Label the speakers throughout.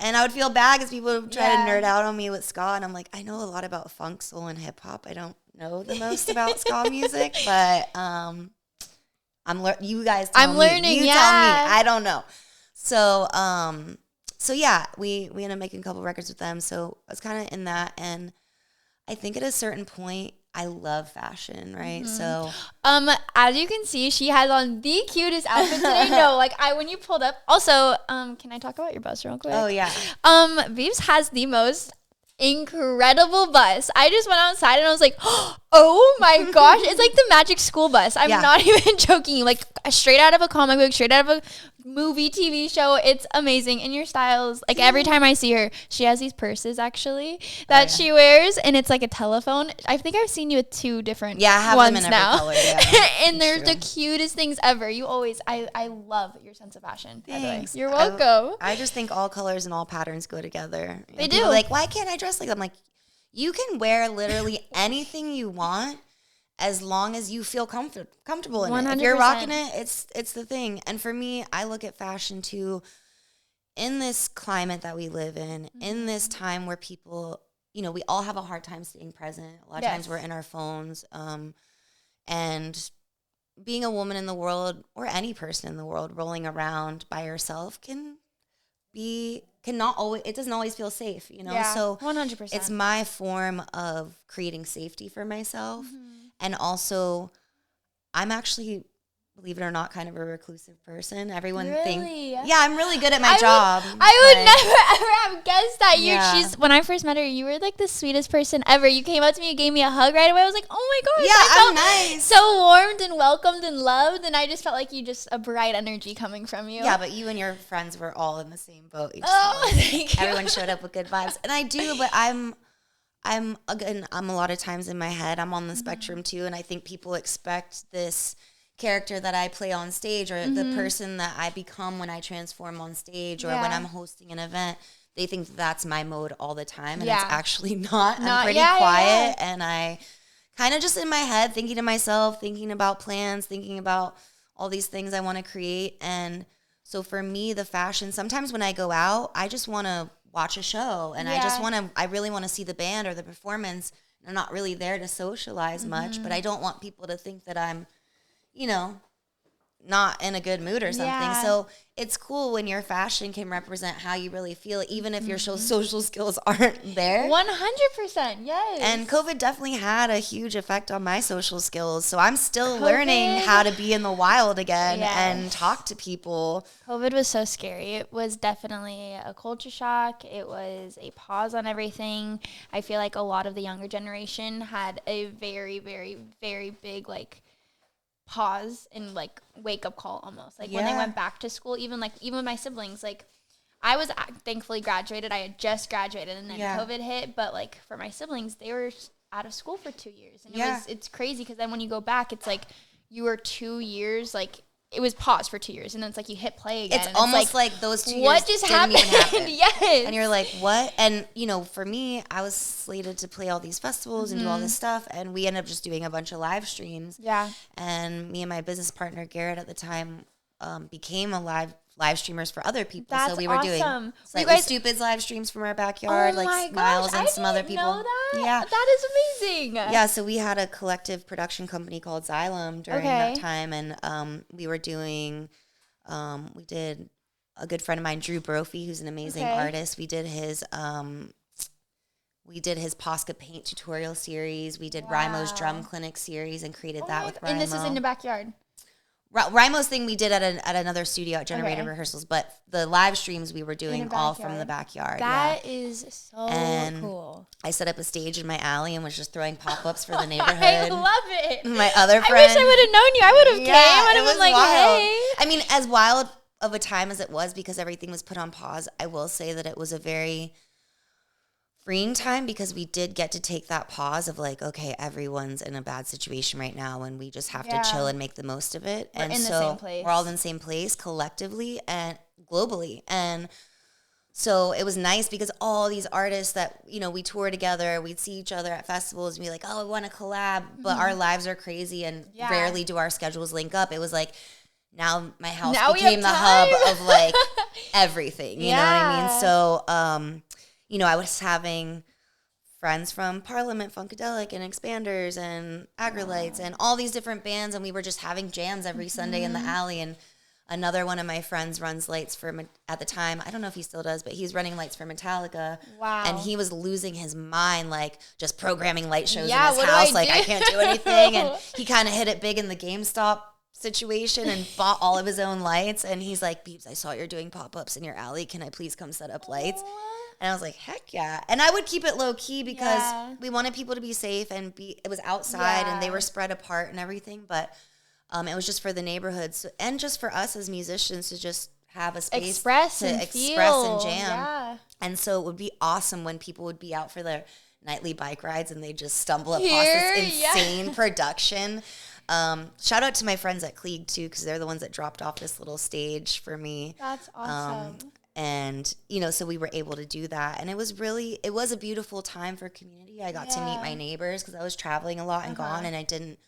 Speaker 1: And I would feel bad because people would try to nerd out on me with ska, and I'm like, I know a lot about funk, soul, and hip hop. I don't know the most about ska music, but you guys tell me.
Speaker 2: I'm learning.
Speaker 1: You tell me. I don't know. So yeah, we ended up making a couple records with them. So I was kind of in that, and I think at a certain point, I love fashion, right? So,
Speaker 2: as you can see, she has on the cutest outfit today. No, like when you pulled up. Also, can I talk about your bus real quick?
Speaker 1: Oh yeah.
Speaker 2: BEEBS has the most incredible bus. I just went outside and I was like, oh my gosh, it's like the Magic School Bus. I'm not even joking. Like straight out of a comic book, straight out of a movie, TV show. It's amazing. And your styles, like every time I see her, she has these purses actually that she wears, and it's like a telephone. I think I've seen you with 2 different
Speaker 1: I have
Speaker 2: ones
Speaker 1: them in
Speaker 2: now.
Speaker 1: every color, yeah.
Speaker 2: And they're the cutest things ever. You always, I love your sense of fashion.
Speaker 1: Thanks.
Speaker 2: You're welcome.
Speaker 1: I just think all colors and all patterns go together.
Speaker 2: They
Speaker 1: do.
Speaker 2: Like,
Speaker 1: why can't I dress like that? I'm like, you can wear literally anything you want as long as you feel comfortable in 100%. It. If you're rocking it, it's the thing. And for me, I look at fashion too, in this climate that we live in this time where people, we all have a hard time staying present. A lot of times we're in our phones. And being a woman in the world, or any person in the world, rolling around by yourself it doesn't always feel safe,
Speaker 2: Yeah,
Speaker 1: so
Speaker 2: 100%.
Speaker 1: It's my form of creating safety for myself. And also, I'm actually, believe it or not, kind of a reclusive person. Everyone thinks, I'm really good at my job.
Speaker 2: I would never ever have guessed that. When I first met her, you were like the sweetest person ever. You came up to me, you gave me a hug right away. I was like, oh my gosh,
Speaker 1: I'm nice.
Speaker 2: So warmed and welcomed and loved, and I just felt like you just a bright energy coming from you.
Speaker 1: Yeah, but you and your friends were all in the same boat.
Speaker 2: Thank you.
Speaker 1: Everyone showed up with good vibes, and I do, but I'm a lot of times in my head. I'm on the spectrum too, and I think people expect this character that I play on stage, or the person that I become when I transform on stage, or when I'm hosting an event. They think that's my mode all the time, and it's actually not. I'm pretty quiet, and I kind of just in my head thinking to myself, thinking about plans, thinking about all these things I want to create. And so for me, the fashion, sometimes when I go out, I just want to watch a show, and I really want to see the band or the performance. I'm not really there to socialize much, but I don't want people to think that I'm, not in a good mood or something. Yeah. So it's cool when your fashion can represent how you really feel, even if your social skills aren't there.
Speaker 2: 100%, yes.
Speaker 1: And COVID definitely had a huge effect on my social skills. So I'm still learning how to be in the wild again and talk to people.
Speaker 2: COVID was so scary. It was definitely a culture shock. It was a pause on everything. I feel like a lot of the younger generation had a very, very, very big, pause and wake up call almost when they went back to school, even my siblings, I was thankfully graduated. I had just graduated, and then COVID hit, but for my siblings, they were out of school for 2 years, and it's crazy because then when you go back, it's you were 2 years it was paused for 2 years, and then it's you hit play again.
Speaker 1: It's almost like those 2 years
Speaker 2: what just
Speaker 1: didn't
Speaker 2: happened?
Speaker 1: Even happen.
Speaker 2: Yes.
Speaker 1: And you're like, what? And, for me, I was slated to play all these festivals and do all this stuff, and we ended up just doing a bunch of live streams.
Speaker 2: Yeah.
Speaker 1: And me and my business partner, Garrett, at the time, became a live streamers for other people.
Speaker 2: That's
Speaker 1: so we were
Speaker 2: awesome.
Speaker 1: doing Slightly Stupid's live streams from our backyard, Smiles and some other people.
Speaker 2: Know that.
Speaker 1: Yeah.
Speaker 2: That is amazing.
Speaker 1: Yeah, so we had a collective production company called Xylem during that time, and we were doing, we did a good friend of mine, Drew Brophy, who's an amazing artist. We did his Posca paint tutorial series. We did Rymo's drum clinic series and created that with Rymo.
Speaker 2: And this is in the backyard.
Speaker 1: Rymo's thing we did at another studio at Generator Rehearsals, but the live streams we were doing all from the backyard.
Speaker 2: That is so cool.
Speaker 1: I set up a stage in my alley and was just throwing pop-ups for the neighborhood.
Speaker 2: I love it.
Speaker 1: My other friend.
Speaker 2: I wish I would have known you. I would have came. I would have been
Speaker 1: wild.
Speaker 2: hey.
Speaker 1: I mean, as wild of a time as it was because everything was put on pause, I will say that it was a very freeing time because we did get to take that pause of like, okay, everyone's in a bad situation right now and we just have to chill and make the most of it.
Speaker 2: We're in the same place.
Speaker 1: We're all in the same place collectively and globally. And so it was nice because all these artists that, you know, we tour together, we'd see each other at festivals and be like, oh, I want to collab, but our lives are crazy and rarely do our schedules link up. It was like, now my house became the hub of like everything, you know what I mean? So, you know, I was having friends from Parliament, Funkadelic, and Expanders, and Agrolites, and all these different bands, and we were just having jams every Sunday in the alley. And another one of my friends runs lights for, at the time, I don't know if he still does, but he's running lights for Metallica.
Speaker 2: Wow.
Speaker 1: And he was losing his mind, like, just programming light shows in his house. Like, I can't do anything. And he kind of hit it big in the GameStop situation and bought all of his own lights. And he's like, Beebs, I saw you're doing pop-ups in your alley. Can I please come set up lights? And I was like, heck yeah. And I would keep it low key because we wanted people to be safe and it was outside and they were spread apart and everything. But it was just for the neighborhoods and just for us as musicians to just have a space
Speaker 2: express and
Speaker 1: jam.
Speaker 2: Yeah.
Speaker 1: And so it would be awesome when people would be out for their nightly bike rides and they just stumble across this insane production. Shout out to my friends at Klieg too, because they're the ones that dropped off this little stage for me.
Speaker 2: That's awesome.
Speaker 1: And, you know, so we were able to do that. And it was a beautiful time for community. I got to meet my neighbors because I was traveling a lot and gone and I didn't,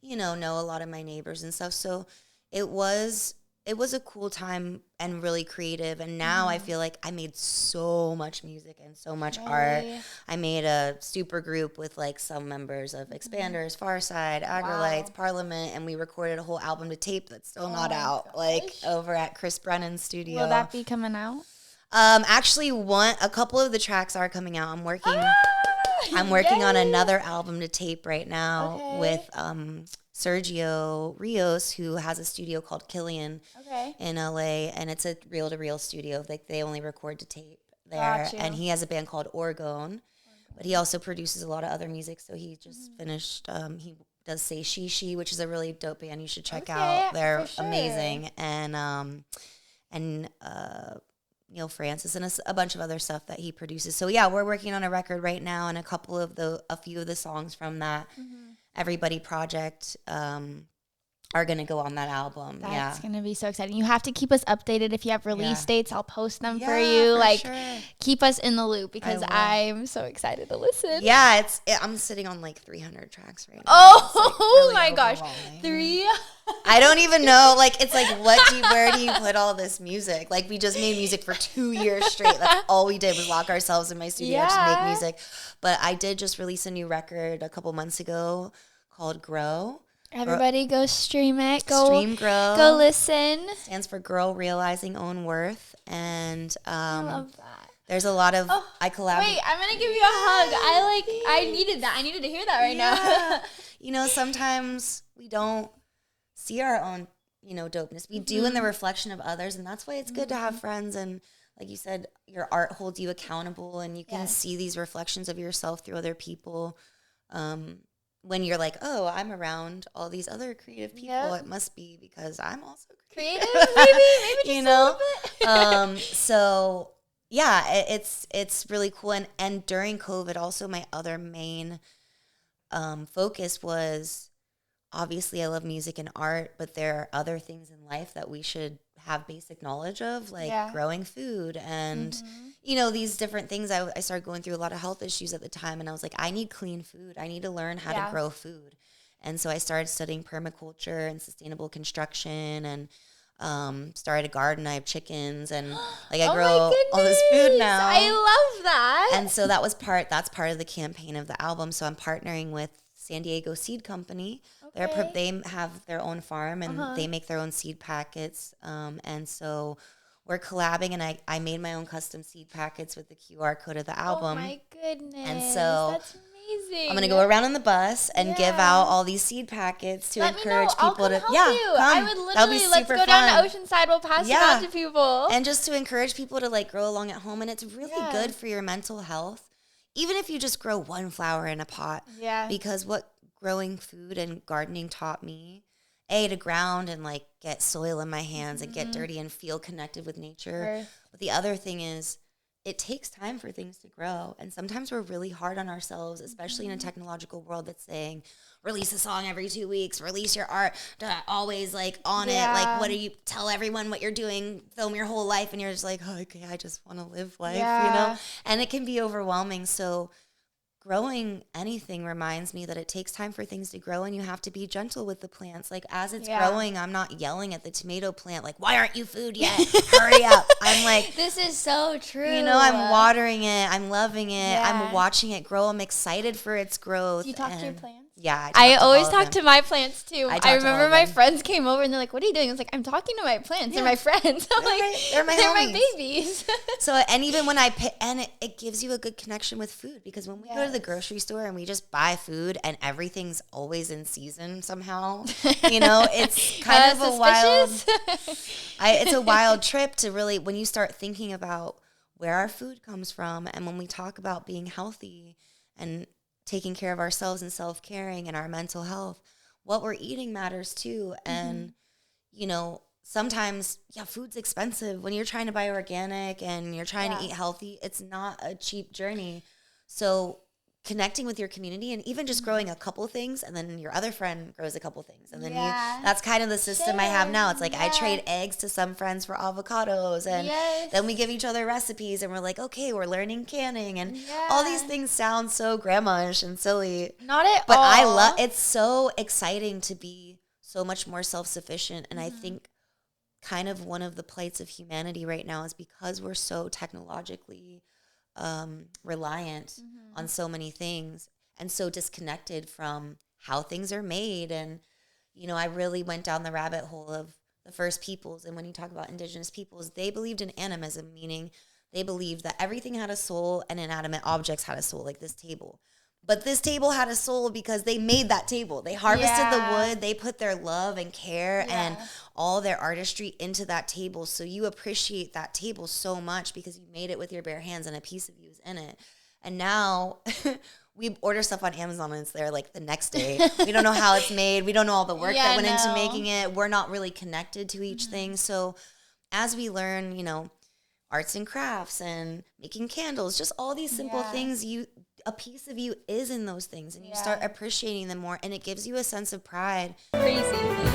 Speaker 1: you know a lot of my neighbors and stuff. So it was a cool time and really creative. And now I feel like I made so much music and so much art. I made a super group with like some members of Expanders, Farside, Agrolites, Parliament, and we recorded a whole album to tape that's still not out, like over at Chris Brennan's studio.
Speaker 2: Will that be coming out?
Speaker 1: Actually, a couple of the tracks are coming out. I'm working on another album to tape right now with Sergio Rios, who has a studio called Killian in LA, and it's a reel-to-reel studio. Like they only record to tape there, and he has a band called Orgone, but he also produces a lot of other music. So he just finished. He does Say She, which is a really dope band. You should check out. They're amazing, and Neil Francis and a bunch of other stuff that he produces. So yeah, we're working on a record right now, and a few of the songs from that Everybody project are going to go on that album.
Speaker 2: That's going to be so exciting. You have to keep us updated. If you have release dates, I'll post them for you. Keep us in the loop because I'm so excited to listen.
Speaker 1: Yeah, I'm sitting on like 300 tracks right now.
Speaker 2: Oh, really my gosh. 3?
Speaker 1: I don't even know. Like, it's like, where do you put all this music? Like, we just made music for 2 years straight. That's all we did was lock ourselves in my studio and just make music. But I did just release a new record a couple months ago called Grow.
Speaker 2: Everybody go stream it.
Speaker 1: Stream Grow.
Speaker 2: Go listen.
Speaker 1: Stands for Girl Realizing Own Worth. And
Speaker 2: I love that.
Speaker 1: There's a lot of I collaborate.
Speaker 2: Wait, I'm gonna give you a hug. I needed that. I needed to hear that right now.
Speaker 1: You know, sometimes we don't see our own, dopeness. We do in the reflection of others, and that's why it's good to have friends. And like you said, your art holds you accountable, and you can see these reflections of yourself through other people. When you're like, oh, I'm around all these other creative people, it must be because I'm also creative,
Speaker 2: maybe just a little bit.
Speaker 1: So yeah, it's really cool. And during COVID, also my other main focus was, obviously I love music and art, but there are other things in life that we should have basic knowledge of, like growing food and, these different things. I started going through a lot of health issues at the time, and I was like, I need clean food. I need to learn how to grow food. And so I started studying permaculture and sustainable construction and started a garden. I have chickens and I grow all this food now.
Speaker 2: I love that.
Speaker 1: And so that's part of the campaign of the album. So I'm partnering with San Diego Seed Company. They have their own farm and they make their own seed packets. And so we're collabing, and I made my own custom seed packets with the QR code of the album.
Speaker 2: Oh my goodness.
Speaker 1: And so
Speaker 2: that's amazing.
Speaker 1: I'm going to go around in the bus and give out all these seed packets to encourage people to
Speaker 2: help you. I would literally, let's go down to Oceanside. We'll pass it on to people.
Speaker 1: And just to encourage people to grow along at home. And it's really good for your mental health. Even if you just grow one flower in a pot. Yeah. Because what growing food and gardening taught me, to ground and get soil in my hands and get dirty and feel connected with nature. But the other thing is it takes time for things to grow. And sometimes we're really hard on ourselves, especially in a technological world that's saying, release a song every 2 weeks, release your art, always like on it. Like, what do you tell everyone what you're doing, film your whole life. And you're just like, oh, okay, I just want to live life, you know? And it can be overwhelming. So growing anything reminds me that it takes time for things to grow, and you have to be gentle with the plants. Like, as it's growing, I'm not yelling at the tomato plant, like, why aren't you food yet? Hurry up. I'm like,
Speaker 2: this is so true.
Speaker 1: You know, I'm watering it. I'm loving it. I'm watching it grow. I'm excited for its growth.
Speaker 2: Do you talk to your plants?
Speaker 1: Yeah,
Speaker 2: I always talk to my plants too. I remember my
Speaker 1: them.
Speaker 2: friends came over and they're like, "What are you doing?" I was like, "I'm talking to my plants. They're my friends." I'm like,
Speaker 1: they're my
Speaker 2: babies.
Speaker 1: So, and even when it gives you a good connection with food, because when we go to the grocery store and we just buy food and everything's always in season somehow, you know, it's kind of a wild. It's a wild trip to really, when you start thinking about where our food comes from, and when we talk about being healthy and taking care of ourselves and self-caring and our mental health, what we're eating matters too. And, you know, sometimes, food's expensive. When you're trying to buy organic and you're trying to eat healthy, it's not a cheap journey. So connecting with your community, and even just growing a couple things, and then your other friend grows a couple things, and then that's kind of the system I have now. It's like I trade eggs to some friends for avocados, and then we give each other recipes, and we're like, okay, we're learning canning, and all these things sound so grandma-ish and silly.
Speaker 2: Not at all.
Speaker 1: But I love, it's so exciting to be so much more self-sufficient. And I think kind of one of the plights of humanity right now is because we're so technologically reliant on so many things, and so disconnected from how things are made. And, you know, I really went down the rabbit hole of the first peoples. And when you talk about indigenous peoples, they believed in animism, meaning they believed that everything had a soul and inanimate objects had a soul, like this table. But this table had a soul because they made that table. They harvested the wood. They put their love and care and all their artistry into that table. So you appreciate that table so much because you made it with your bare hands and a piece of you is in it. And now we order stuff on Amazon and it's there like the next day. We don't know how it's made. We don't know all the work that went into making it. We're not really connected to each thing. So as we learn, you know, arts and crafts and making candles, just all these simple things, a piece of you is in those things, and you start appreciating them more, and it gives you a sense of pride.
Speaker 2: Crazy.